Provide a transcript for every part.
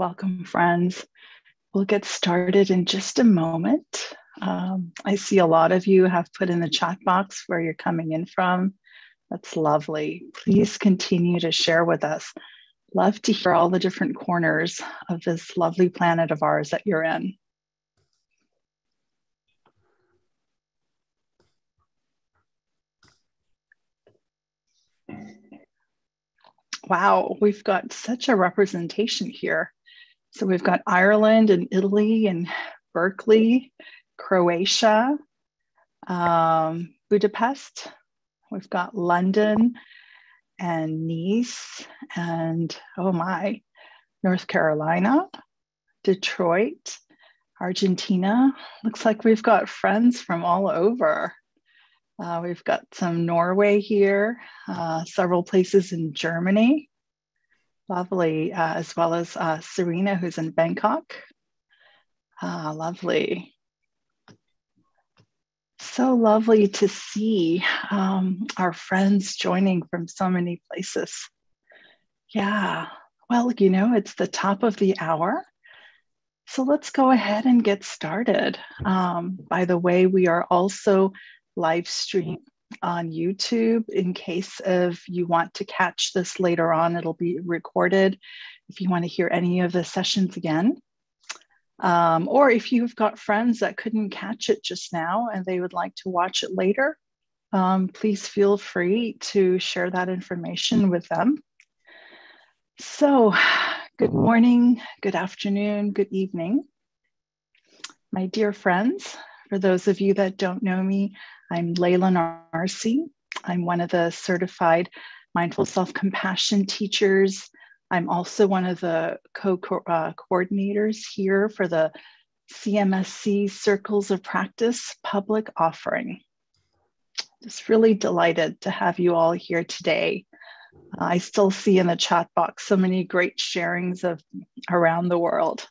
Welcome, friends. We'll get started in just a moment. I see a lot of you have put in the chat box where you're coming in from. That's lovely. Please continue to share with us. Love to hear all the different corners of this lovely planet of ours that you're in. Wow, we've got such a representation here. So we've got Ireland and Italy and Berkeley, Croatia, Budapest. We've got London and Nice and, oh my, North Carolina, Detroit, Argentina. Looks like we've got friends from all over. We've got some Norway here, several places in Germany. Lovely, as well as Serena, who's in Bangkok. Lovely. So lovely to see our friends joining from so many places. Yeah, well, you know, it's the top of the hour. So let's go ahead and get started. By the way, we are also live streaming on YouTube in case of you want to catch this later on. It'll be recorded if you want to hear any of the sessions again. Or if you've got friends that couldn't catch it just now and they would like to watch it later, please feel free to share that information with them. So, good morning, good afternoon, good evening. My dear friends, for those of you that don't know me, I'm Laila Narsi. I'm one of the certified mindful self-compassion teachers. I'm also one of the coordinators here for the CMSC Circles of Practice public offering. Just really delighted to have you all here today. I still see in the chat box so many great sharings of around the world.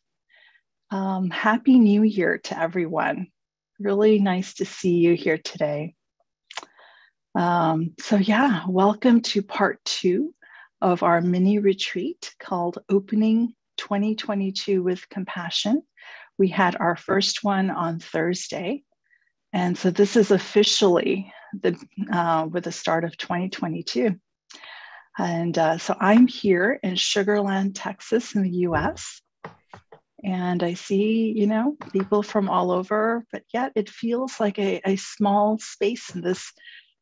Happy New Year to everyone. Really nice to see you here today. So yeah, welcome to part 2 of our mini retreat called Opening 2022 with Compassion. We had our first one on Thursday. And so this is officially with the start of 2022. And so I'm here in Sugar Land, Texas in the US. And I see, you know, people from all over, but yet it feels like a small space in this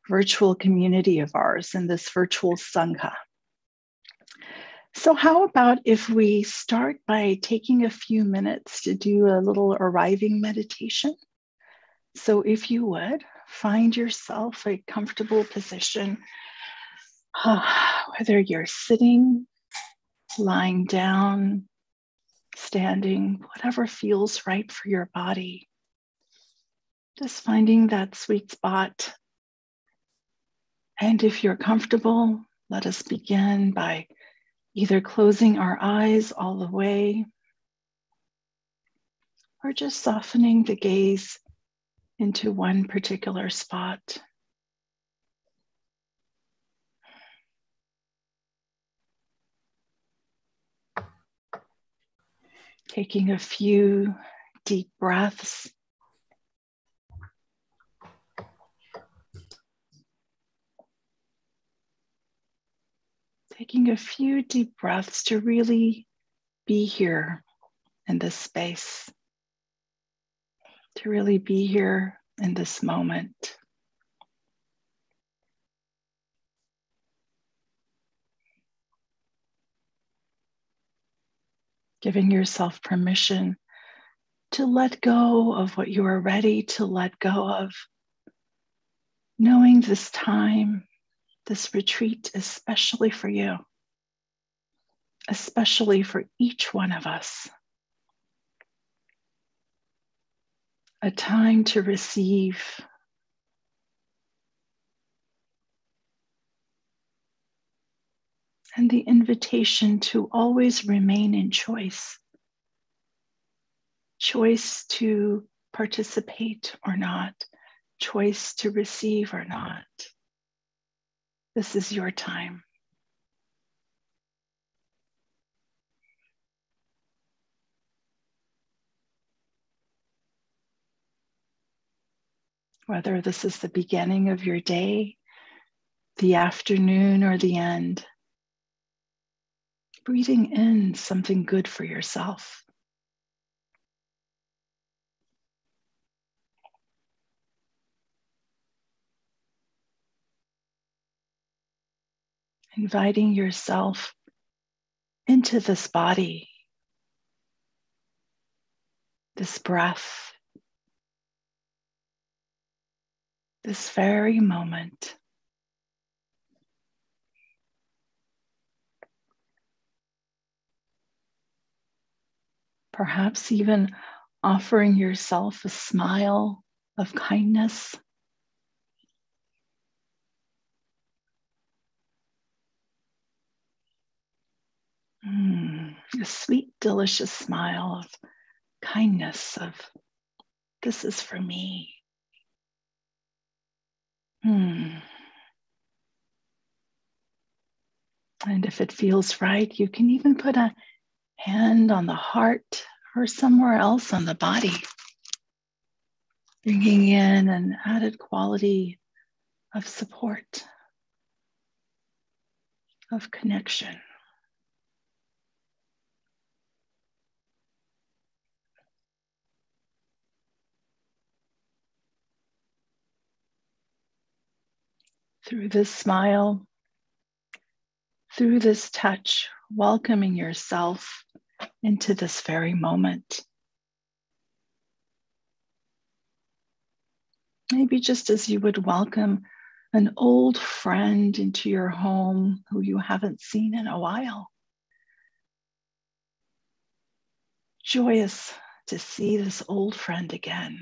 virtual community of ours, in this virtual Sangha. So how about if we start by taking a few minutes to do a little arriving meditation? So if you would, find yourself a comfortable position, whether you're sitting, lying down, standing, whatever feels right for your body. Just finding that sweet spot. And if you're comfortable, let us begin by either closing our eyes all the way or just softening the gaze into one particular spot. Taking a few deep breaths. Taking a few deep breaths to really be here in this space, to really be here in this moment. Giving yourself permission to let go of what you are ready to let go of. Knowing this time, this retreat, especially for you, especially for each one of us. A time to receive. And the invitation to always remain in choice. Choice to participate or not. Choice to receive or not. This is your time. whether this is the beginning of your day, the afternoon, or the end. Breathing in something good for yourself. Inviting yourself into this body, this breath, this very moment. Perhaps even offering yourself a smile of kindness. A sweet, delicious smile of kindness, of this is for me. And if it feels right, you can even put a hand on the heart or somewhere else on the body, bringing in an added quality of support, of connection. Through this smile, through this touch, welcoming yourself into this very moment. Maybe just as you would welcome an old friend into your home who you haven't seen in a while. Joyous to see this old friend again.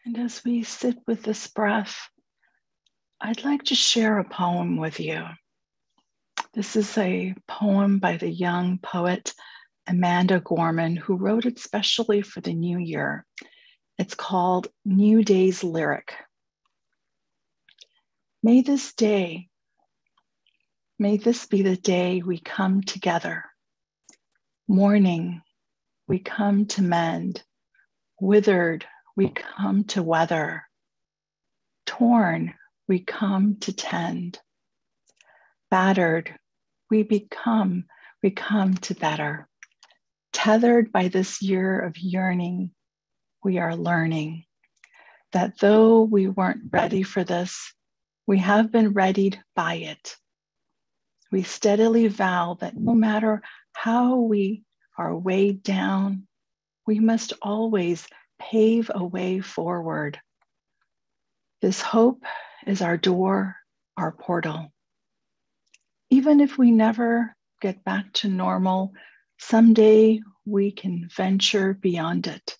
And as we sit with this breath, I'd like to share a poem with you. This is a poem by the young poet Amanda Gorman, who wrote it specially for the new year. It's called New Day's Lyric. May this be the day we come together. Mourning, we come to mend. Withered, we come to weather. Torn, we come to tend. Battered, we come to better. Tethered by this year of yearning, we are learning that though we weren't ready for this, we have been readied by it. We steadily vow that no matter how we are weighed down, we must always pave a way forward. This hope is our door, our portal. Even if we never get back to normal, someday we can venture beyond it,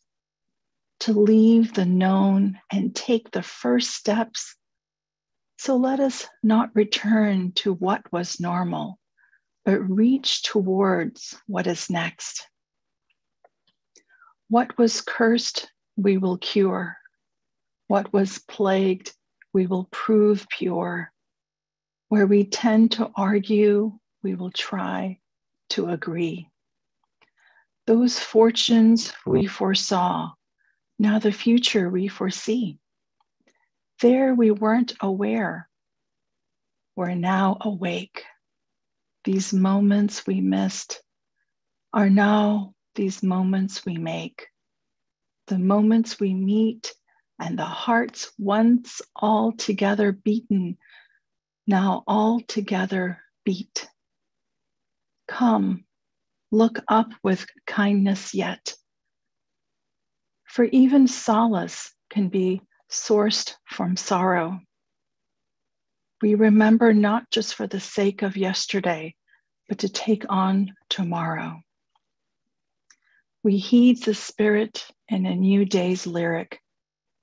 to leave the known and take the first steps. So let us not return to what was normal, but reach towards what is next. What was cursed, we will cure. What was plagued, we will prove pure. Where we tend to argue, we will try to agree. Those fortunes we foresaw, now the future we foresee. There we weren't aware, we're now awake. These moments we missed are now these moments we make. The moments we meet and the hearts once all together beaten, now all together beat. Come, look up with kindness yet. For even solace can be sourced from sorrow. We remember not just for the sake of yesterday, but to take on tomorrow. We heed the spirit in a new day's lyric.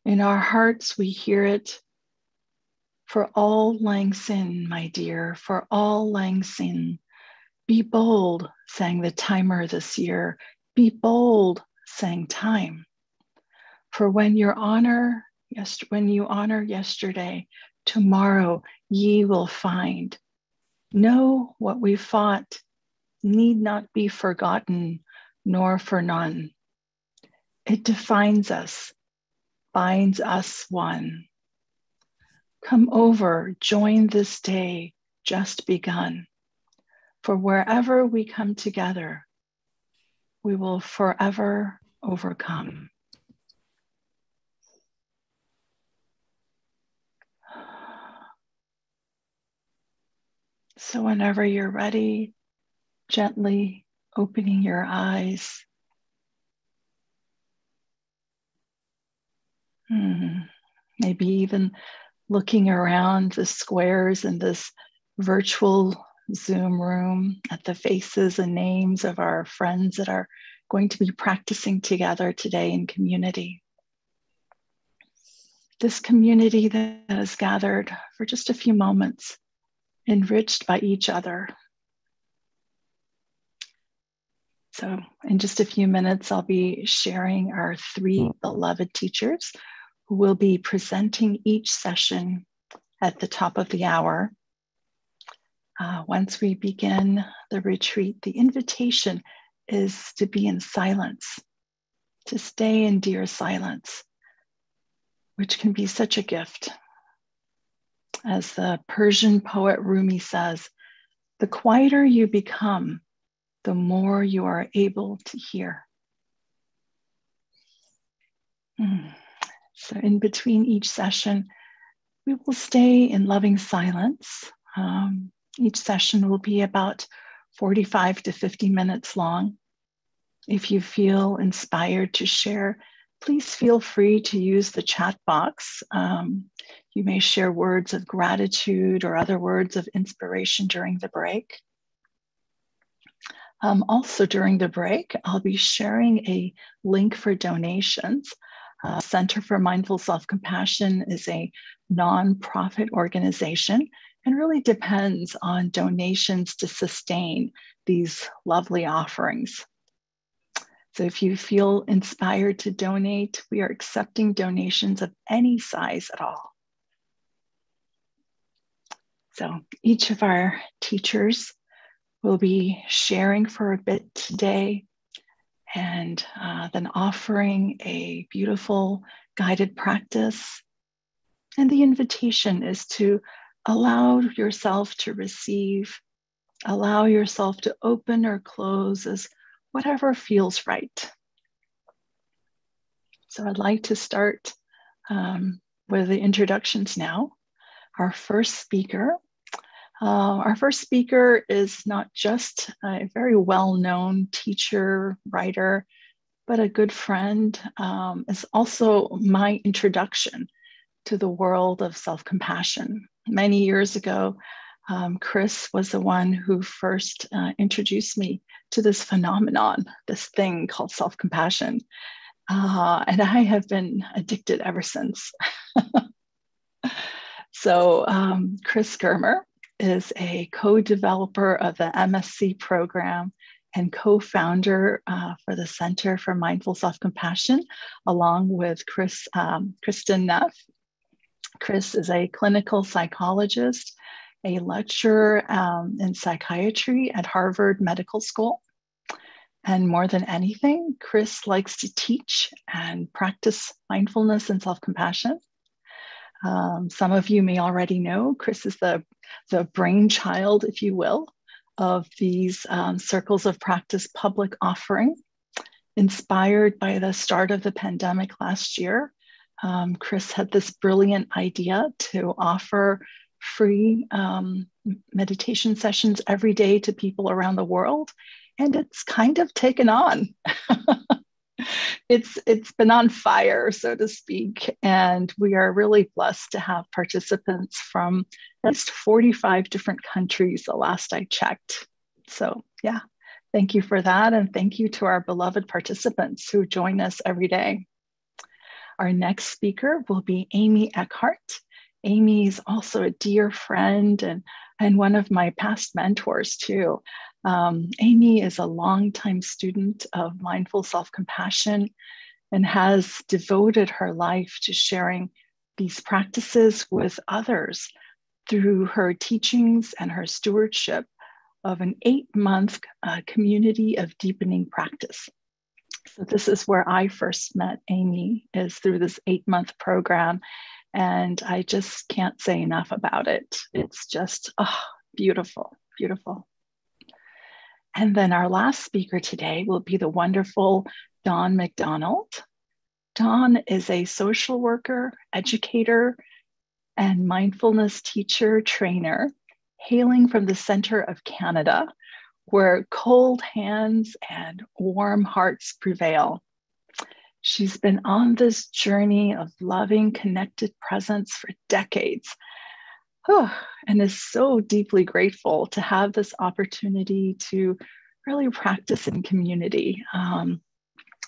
In our hearts we hear it. For all lang syne, my dear, for all lang syne. Be bold, sang the timer this year. Be bold, sang time. For when your honor, when you honor yesterday, tomorrow ye will find. Know what we fought need not be forgotten, nor for none. It defines us, binds us one. Come over, join this day just begun. For wherever we come together, we will forever overcome. So whenever you're ready, gently opening your eyes. Maybe even looking around the squares in this virtual Zoom room at the faces and names of our friends that are going to be practicing together today in community. This community that is gathered for just a few moments, enriched by each other. So in just a few minutes, I'll be sharing our 3 beloved teachers who will be presenting each session at the top of the hour. Once we begin the retreat, the invitation is to be in silence, to stay in dear silence, which can be such a gift. As the Persian poet Rumi says, the quieter you become, the more you are able to hear. So in between each session, we will stay in loving silence. Each session will be about 45 to 50 minutes long. If you feel inspired to share, please feel free to use the chat box. You may share words of gratitude or other words of inspiration during the break. Also during the break, I'll be sharing a link for donations. Center for Mindful Self-Compassion is a nonprofit organization and really depends on donations to sustain these lovely offerings. So if you feel inspired to donate, we are accepting donations of any size at all. So each of our teachers will be sharing for a bit today and then offering a beautiful guided practice. And the invitation is to allow yourself to receive, allow yourself to open or close as whatever feels right. So I'd like to start with the introductions now. Our first speaker is not just a very well-known teacher, writer, but a good friend. Is also my introduction to the world of self-compassion. Many years ago, Chris was the one who first introduced me to this phenomenon, this thing called self-compassion. And I have been addicted ever since. So Chris Germer is a co-developer of the MSC program and co-founder for the Center for Mindful Self-Compassion, along with Kristen Neff. Chris is a clinical psychologist, a lecturer in psychiatry at Harvard Medical School. And more than anything, Chris likes to teach and practice mindfulness and self-compassion. Some of you may already know Chris is the brainchild, if you will, of these Circles of Practice public offering. Inspired by the start of the pandemic last year, Chris had this brilliant idea to offer free meditation sessions every day to people around the world. And it's kind of taken on. It's been on fire, so to speak. And we are really blessed to have participants from at least 45 different countries the last I checked. So yeah, thank you for that. And thank you to our beloved participants who join us every day. Our next speaker will be Amy Eckhart. Amy is also a dear friend and one of my past mentors too. Amy is a longtime student of mindful self-compassion and has devoted her life to sharing these practices with others through her teachings and her stewardship of an 8-month community of deepening practice. So this is where I first met Amy, is through this 8-month program. And I just can't say enough about it. It's just beautiful, beautiful. And then our last speaker today will be the wonderful Dawn Mcdonald. Dawn is a social worker, educator, and mindfulness teacher trainer, hailing from the center of Canada, where cold hands and warm hearts prevail. She's been on this journey of loving, connected presence for decades, and is so deeply grateful to have this opportunity to really practice in community.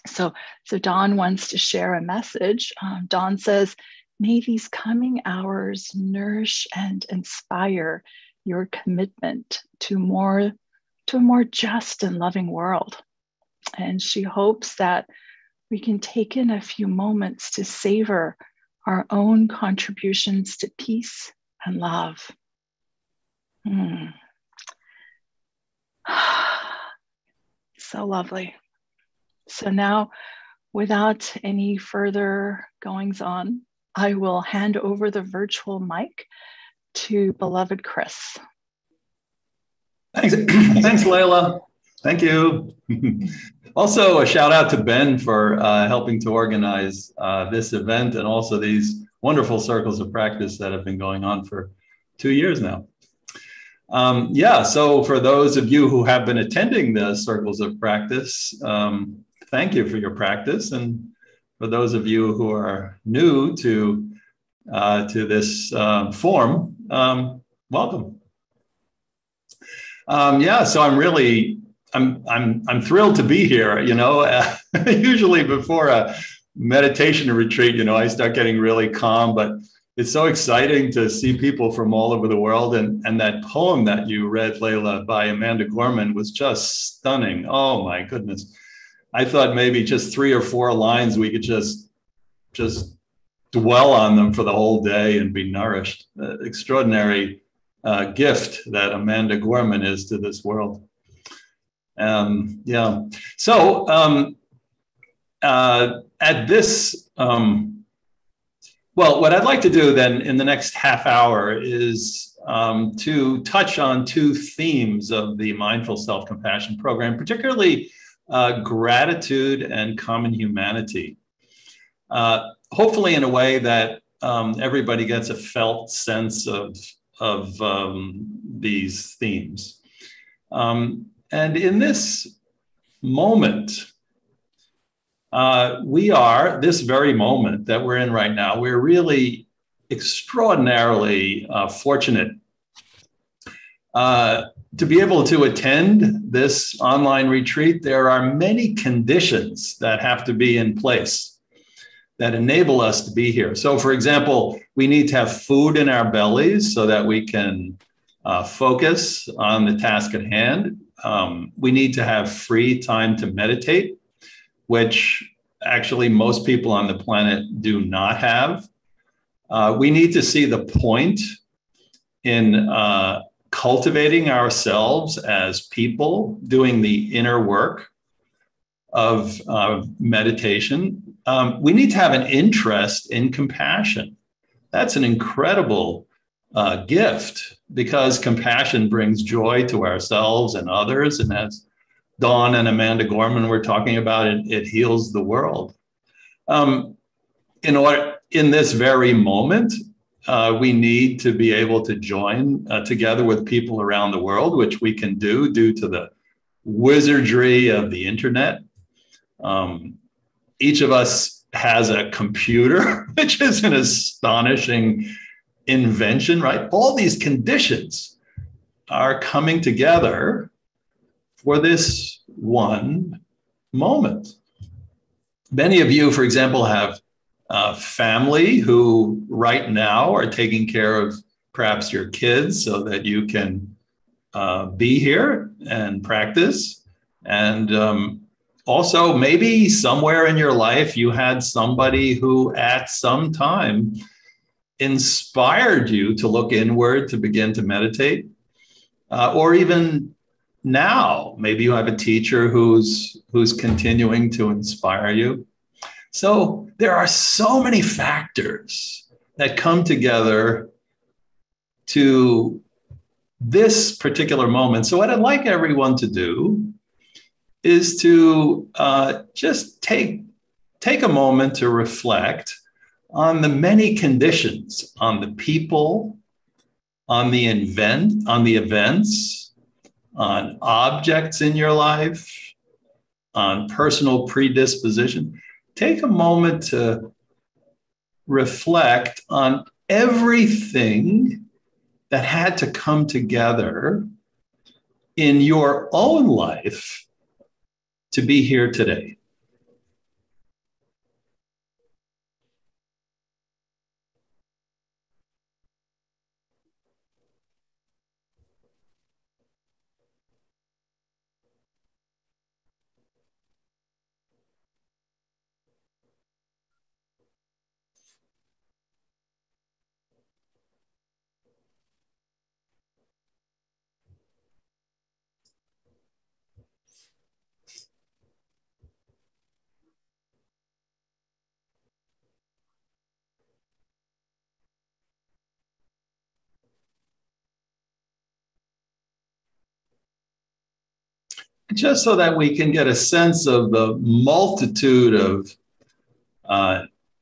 So Dawn wants to share a message. Dawn says, "May these coming hours nourish and inspire your commitment to a more just and loving world." And she hopes that we can take in a few moments to savor our own contributions to peace and love. So lovely. So now, without any further goings on, I will hand over the virtual mic to beloved Chris. Thanks, Laila. Thank you. Also, a shout out to Ben for helping to organize this event, and also these wonderful circles of practice that have been going on for 2 years now. So for those of you who have been attending the circles of practice, thank you for your practice. And for those of you who are new to this form, welcome. So I'm thrilled to be here. Usually before a meditation retreat, I start getting really calm, but it's so exciting to see people from all over the world. And that poem that you read, Laila, by Amanda Gorman was just stunning. Oh my goodness. I thought maybe just 3 or 4 lines, we could just dwell on them for the whole day and be nourished. Extraordinary gift that Amanda Gorman is to this world. At this, what I'd like to do then in the next half hour is to touch on 2 themes of the Mindful Self-Compassion program, particularly gratitude and common humanity. Hopefully in a way that everybody gets a felt sense of these themes. And in this moment, this very moment that we're in right now, we're really extraordinarily fortunate to be able to attend this online retreat. There are many conditions that have to be in place that enable us to be here. So for example, we need to have food in our bellies so that we can focus on the task at hand. We need to have free time to meditate, which actually most people on the planet do not have. We need to see the point in cultivating ourselves as people, doing the inner work of meditation. We need to have an interest in compassion. That's an incredible gift, because compassion brings joy to ourselves and others. And as Dawn and Amanda Gorman were talking about, it heals the world. In this very moment, we need to be able to join together with people around the world, which we can do due to the wizardry of the internet. Each of us has a computer, which is an astonishing invention, right? All these conditions are coming together for this one moment. Many of you, for example, have family who right now are taking care of perhaps your kids so that you can be here and practice. And also maybe somewhere in your life you had somebody who at some time inspired you to look inward, to begin to meditate, or even now, maybe you have a teacher who's continuing to inspire you. So there are so many factors that come together to this particular moment. So what I'd like everyone to do is to just take a moment to reflect on the many conditions, on the people, on the events, on objects in your life, on personal predisposition. Take a moment to reflect on everything that had to come together in your own life to be here today. Just so that we can get a sense of the multitude of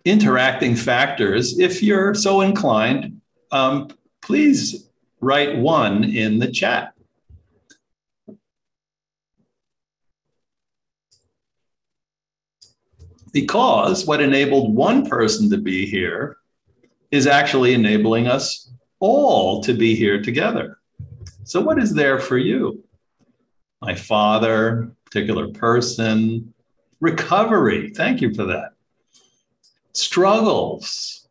interacting factors, if you're so inclined, please write one in the chat. Because what enabled one person to be here is actually enabling us all to be here together. So what is there for you? My father, particular person, recovery. Thank you for that. Struggles,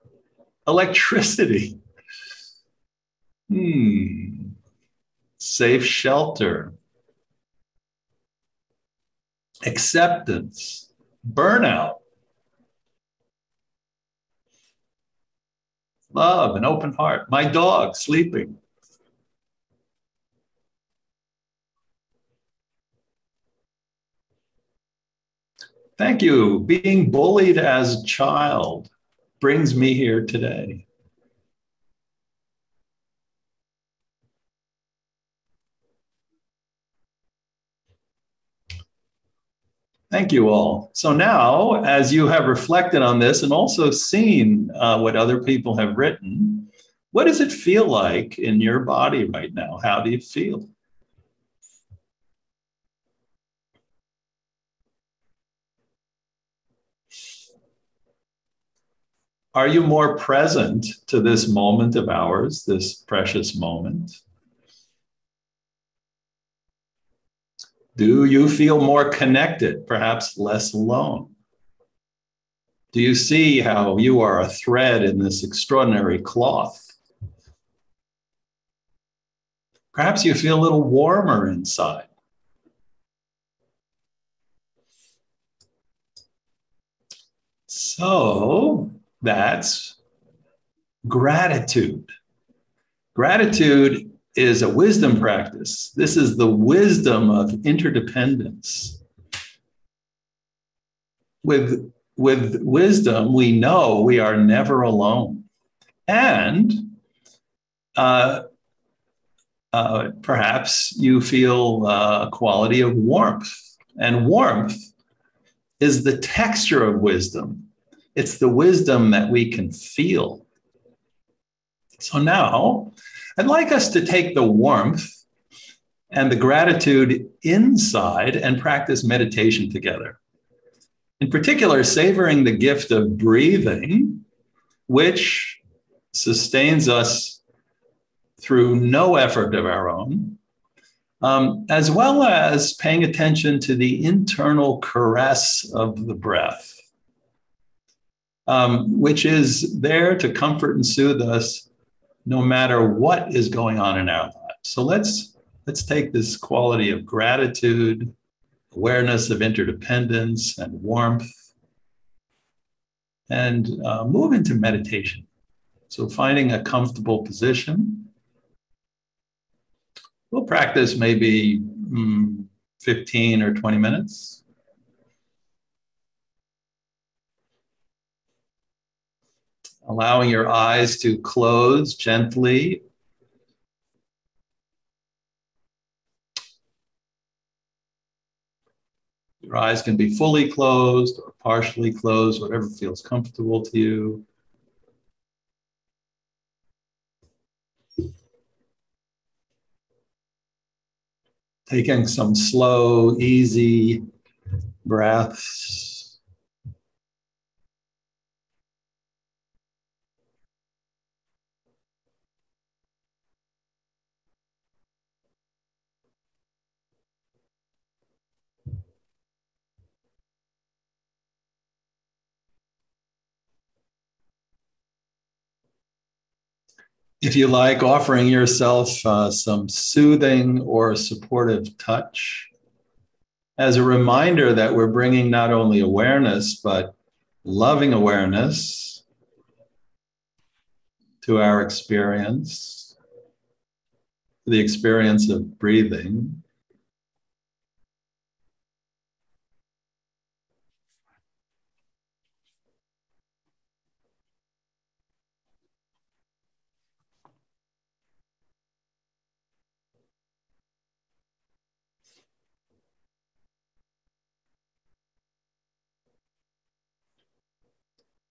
electricity, safe shelter, acceptance, burnout, love, an open heart, my dog sleeping. Thank you. Being bullied as a child brings me here today. Thank you all. So now, as you have reflected on this and also seen what other people have written, what does it feel like in your body right now? How do you feel? Are you more present to this moment of ours, this precious moment? Do you feel more connected, perhaps less alone? Do you see how you are a thread in this extraordinary cloth? Perhaps you feel a little warmer inside. So that's gratitude. Gratitude is a wisdom practice. This is the wisdom of interdependence. With wisdom, we know we are never alone. And perhaps you feel a quality of warmth. And warmth is the texture of wisdom. It's the wisdom that we can feel. So now, I'd like us to take the warmth and the gratitude inside and practice meditation together. In particular, savoring the gift of breathing, which sustains us through no effort of our own, as well as paying attention to the internal caress of the breath, which is there to comfort and soothe us no matter what is going on in our lives. So let's take this quality of gratitude, awareness of interdependence and warmth, and move into meditation. So finding a comfortable position. We'll practice maybe 15 or 20 minutes. Allowing your eyes to close gently. Your eyes can be fully closed or partially closed, whatever feels comfortable to you. Taking some slow, easy breaths. If you like, offering yourself some soothing or supportive touch as a reminder that we're bringing not only awareness, but loving awareness to our experience, the experience of breathing.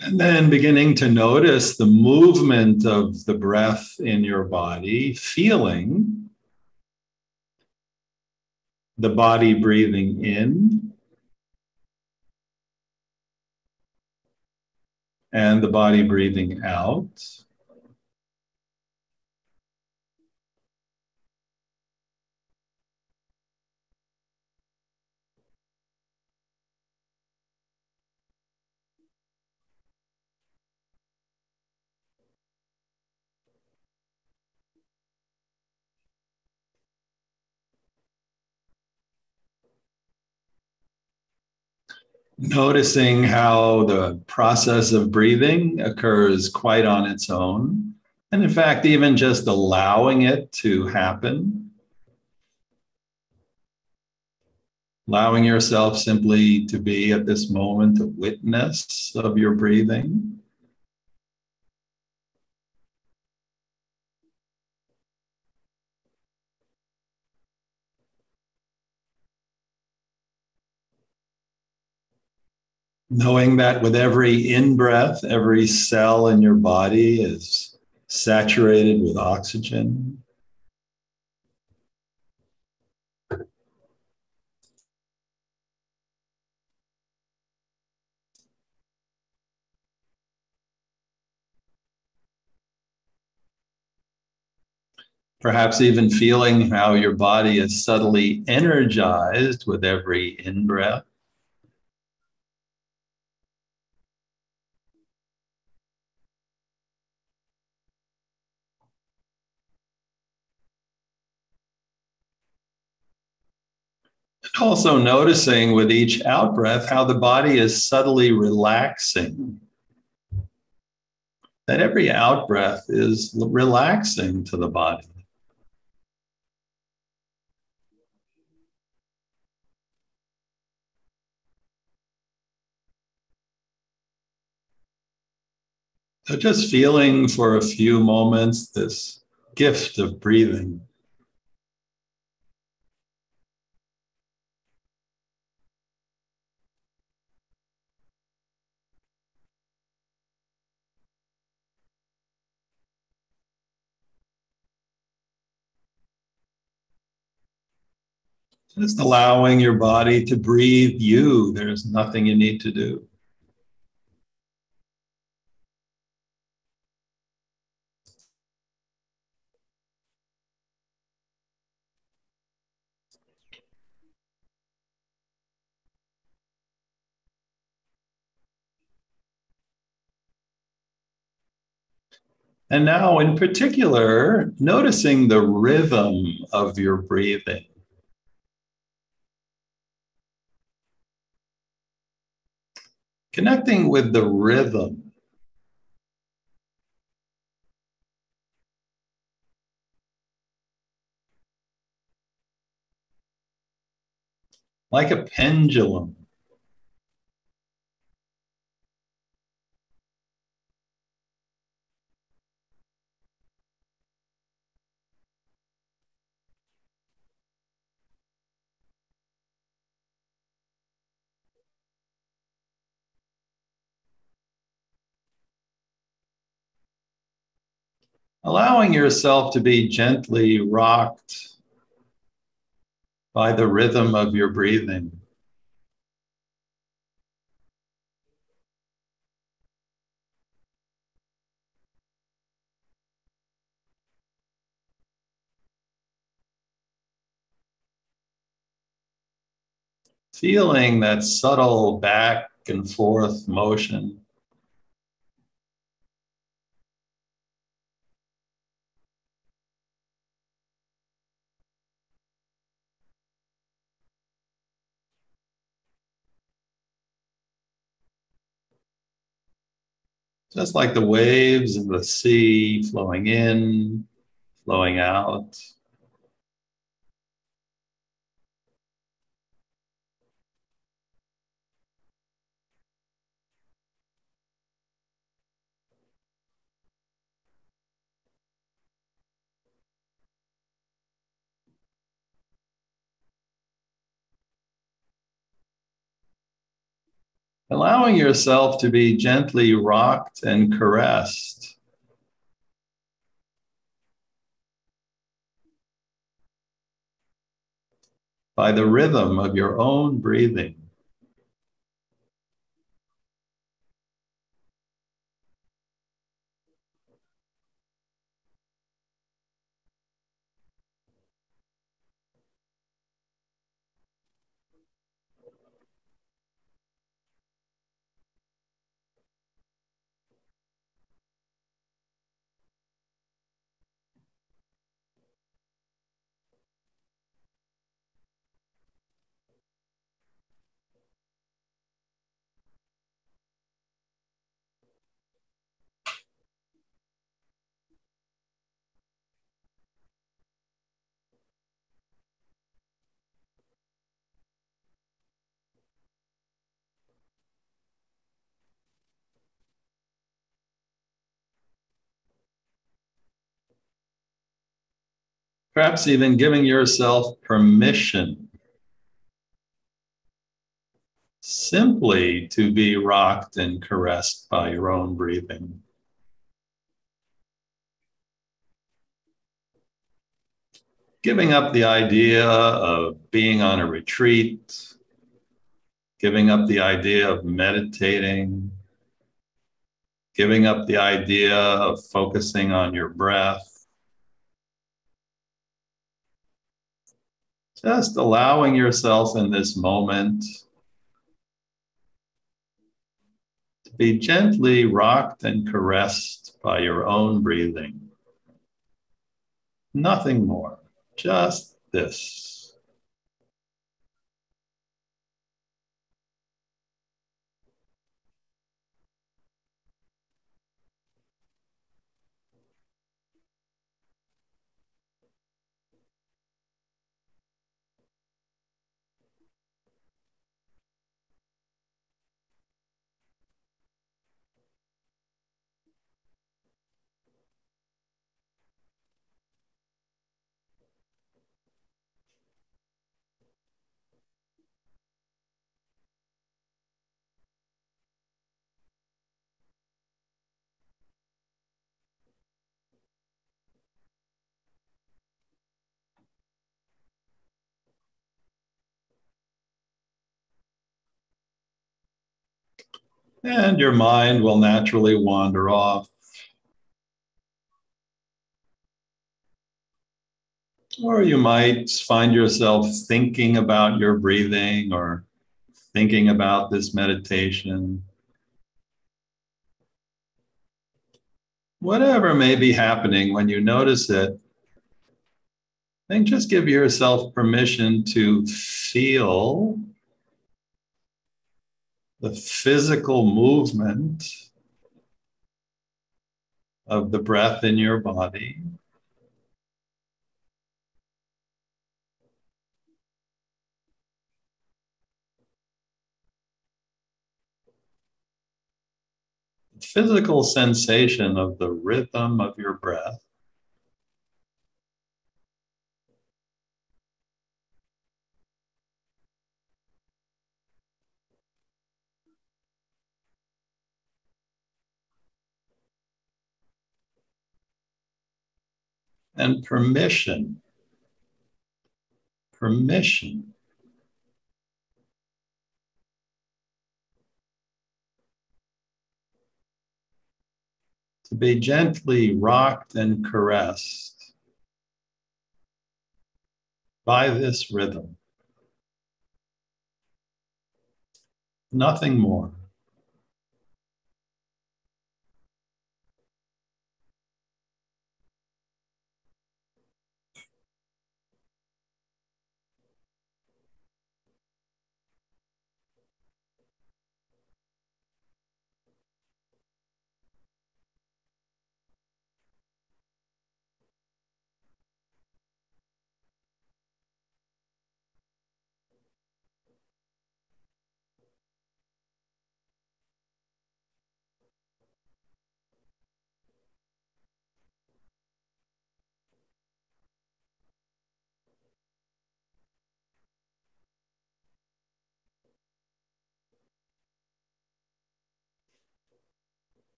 And then beginning to notice the movement of the breath in your body, feeling the body breathing in and the body breathing out. Noticing how the process of breathing occurs quite on its own. And in fact, even just allowing it to happen. Allowing yourself simply to be at this moment a witness of your breathing. Knowing that with every in-breath, every cell in your body is saturated with oxygen. Perhaps even feeling how your body is subtly energized with every in-breath. Also noticing with each out-breath how the body is subtly relaxing. That every out-breath is relaxing to the body. So just feeling for a few moments this gift of breathing. Just allowing your body to breathe you. There's nothing you need to do. And now, in particular, noticing the rhythm of your breathing. Connecting with the rhythm. like a pendulum. Allowing yourself to be gently rocked by the rhythm of your breathing. Feeling that subtle back and forth motion. Just like the waves of the sea flowing in, flowing out. Allowing yourself to be gently rocked and caressed by the rhythm of your own breathing. Perhaps even giving yourself permission simply to be rocked and caressed by your own breathing. Giving up the idea of being on a retreat, giving up the idea of meditating, giving up the idea of focusing on your breath. Just allowing yourself in this moment to be gently rocked and caressed by your own breathing. Nothing more, just this. And your mind will naturally wander off. Or you might find yourself thinking about your breathing or thinking about this meditation. Whatever may be happening when you notice it, then just give yourself permission to feel the physical movement of the breath in your body. physical sensation of the rhythm of your breath. And permission to be gently rocked and caressed by this rhythm. Nothing more.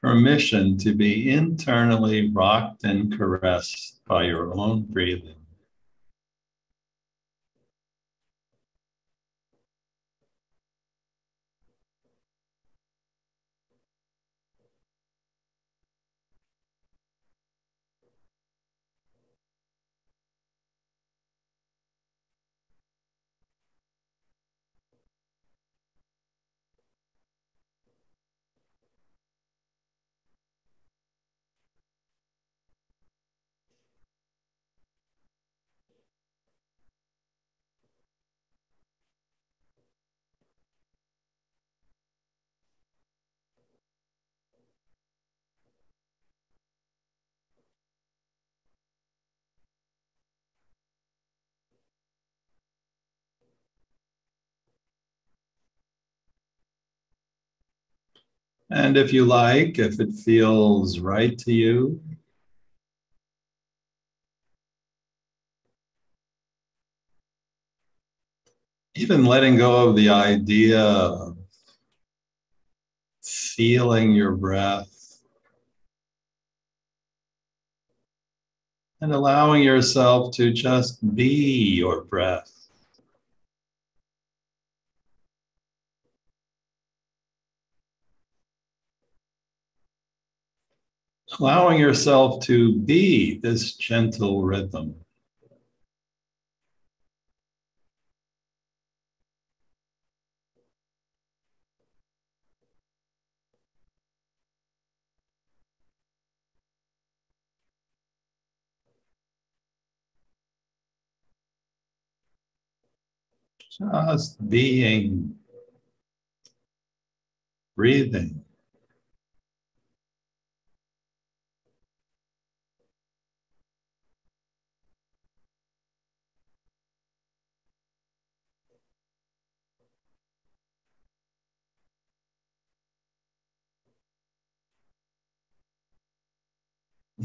Permission to be internally rocked and caressed by your own breathing. And if you like, if it feels right to you, even letting go of the idea of feeling your breath and allowing yourself to just be your breath. Allowing yourself to be this gentle rhythm. Just being, breathing.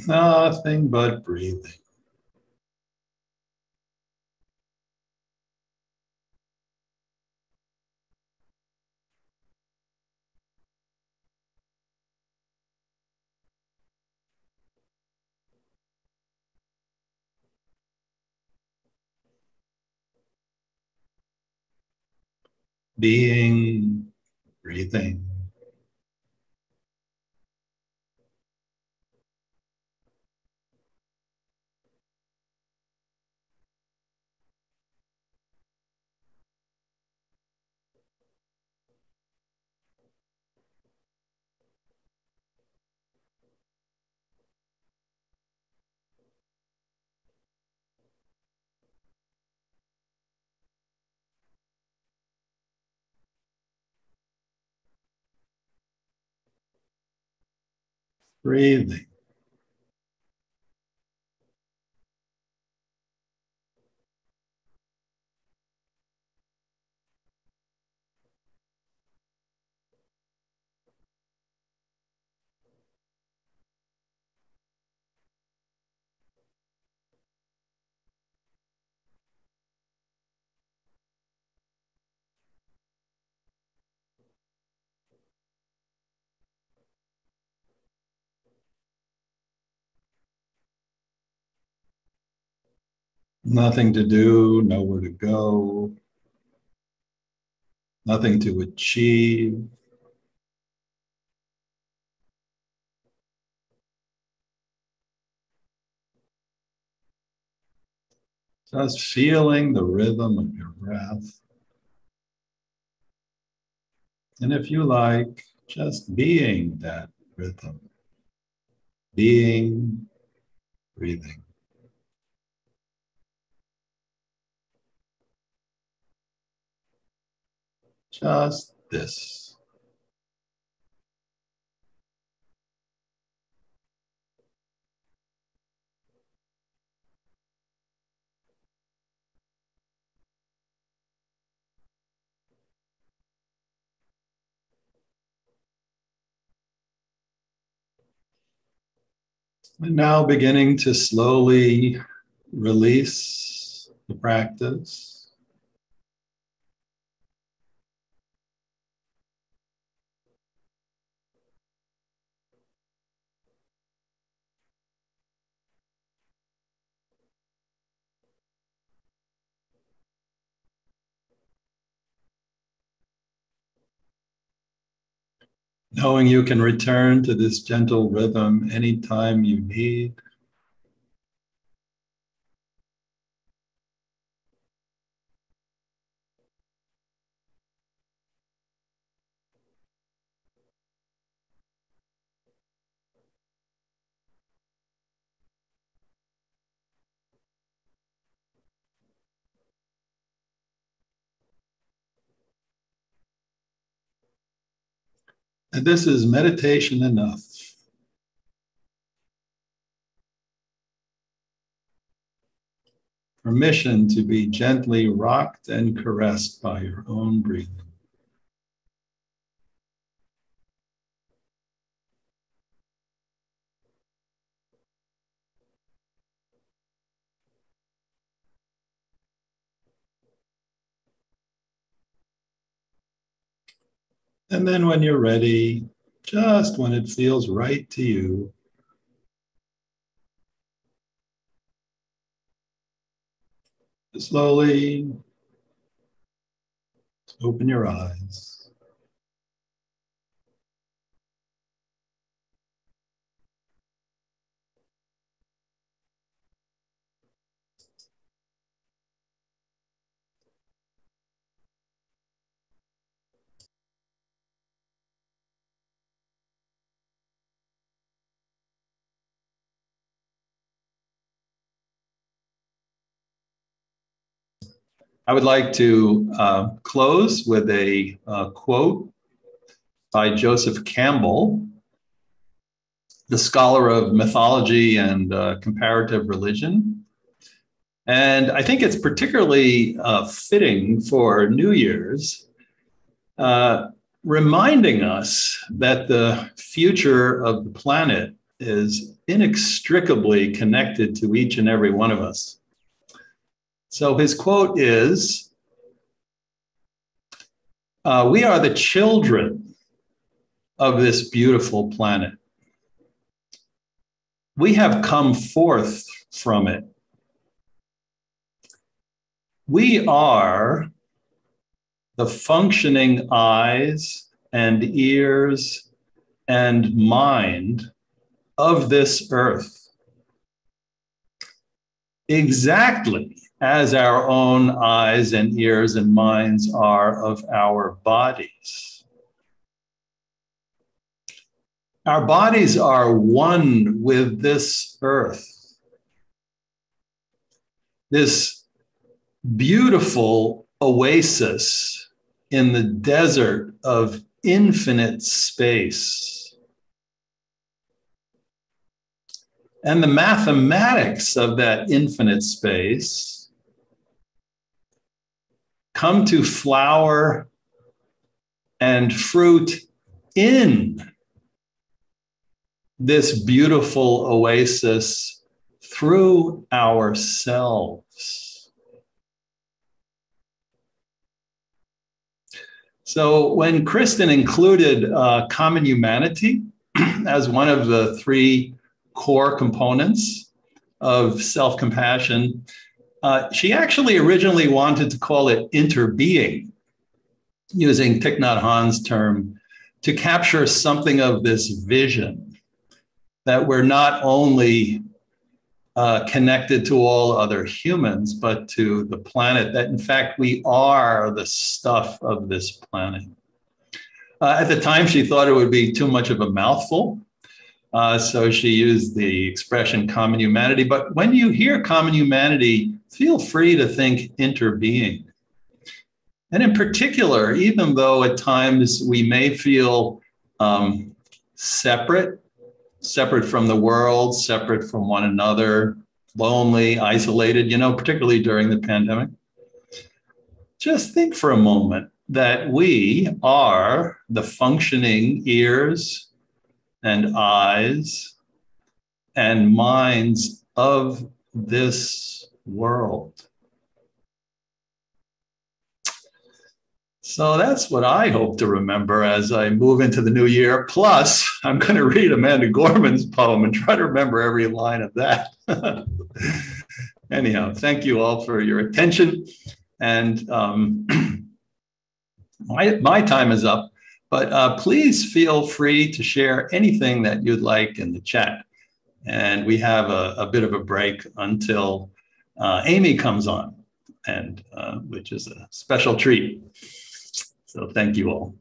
Nothing but breathing. being, breathing. Breathing. Nothing to do, nowhere to go, nothing to achieve. Just feeling the rhythm of your breath. And if you like, just being that rhythm. Being, breathing. Just this. And now beginning to slowly release the practice. Knowing you can return to this gentle rhythm anytime you need. And this is meditation enough. Permission to be gently rocked and caressed by your own breathing. And then when you're ready, just when it feels right to you, slowly open your eyes. I would like to close with a quote by Joseph Campbell, the scholar of mythology and comparative religion. And I think it's particularly fitting for New Year's, reminding us that the future of the planet is inextricably connected to each and every one of us. So his quote is, we are the children of this beautiful planet. We have come forth from it. We are the functioning eyes and ears and mind of this earth, exactly as our own eyes and ears and minds are of our bodies. Our bodies are one with this earth, this beautiful oasis in the desert of infinite space. And the mathematics of that infinite space come to flower and fruit in this beautiful oasis through ourselves. So when Kristen included common humanity as one of the three core components of self-compassion, she actually originally wanted to call it interbeing, using Thich Nhat Hanh's term, to capture something of this vision that we're not only connected to all other humans, but to the planet, that in fact we are the stuff of this planet. At the time, she thought it would be too much of a mouthful, so she used the expression common humanity. But when you hear common humanity, feel free to think interbeing. And in particular, even though at times we may feel separate from the world, separate from one another, lonely, isolated, particularly during the pandemic, just think for a moment that we are the functioning ears and eyes and minds of this world. So that's what I hope to remember as I move into the new year. Plus, I'm going to read Amanda Gorman's poem and try to remember every line of that. Anyhow, thank you all for your attention. And my time is up, but please feel free to share anything that you'd like in the chat. And we have a bit of a break until Amy comes on, and which is a special treat. So thank you all.